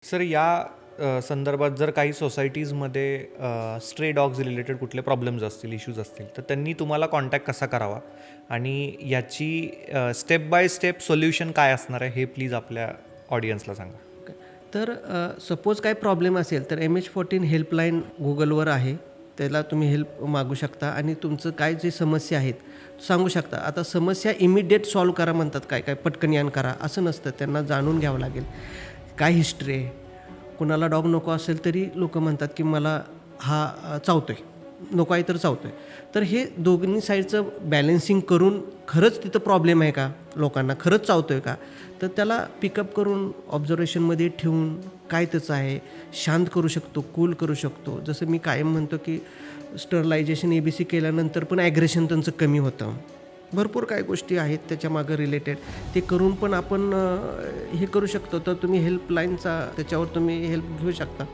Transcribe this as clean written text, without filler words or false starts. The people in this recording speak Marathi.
सर या संदर्भात जर काही सोसायटीजमध्ये स्ट्रे डॉग्स रिलेटेड कुठले प्रॉब्लेम्स असतील, इश्यूज असतील, तर त्यांनी तुम्हाला कॉन्टॅक्ट कसा करावा आणि याची स्टेप बाय स्टेप सोल्युशन काय असणार आहे हे प्लीज आपल्या ऑडियन्सला सांगा. तर सपोज काय प्रॉब्लेम असेल तर MH14 हेल्पलाईन गुगलवर आहे. त्याला तुम्ही हेल्प मागू शकता आणि तुमचं काय जे समस्या आहेत सांगू शकता. आता समस्या इमिडिएट सॉल्व करा म्हणतात, काय काय पटकन यान करा असं नसतं. त्यांना जाणून घ्यावं लागेल काय हिस्ट्री आहे. कुणाला डॉग नको असेल तरी लोक म्हणतात की मला हा चावतोय, नको आहे तर चावतोय. तर हे दोन्ही साईडचं बॅलन्सिंग करून खरंच तिथं प्रॉब्लेम आहे का, लोकांना खरंच चावतोय का, तर त्याला पिकअप करून ऑब्झर्वेशनमध्ये ठेवून काय त्याचं आहे शांत करू शकतो, कूल करू शकतो. जसं मी कायम म्हणतो की स्टरलायझेशन ABC केल्यानंतर पण ॲग्रेशन त्यांचं कमी होतं. भरपूर काही गोष्टी आहेत त्याच्यामागं रिलेटेड. ते करून पण आपण हे करू शकतो. तर तुम्ही हेल्पलाईनचा त्याच्यावर तुम्ही हेल्प घेऊ शकता.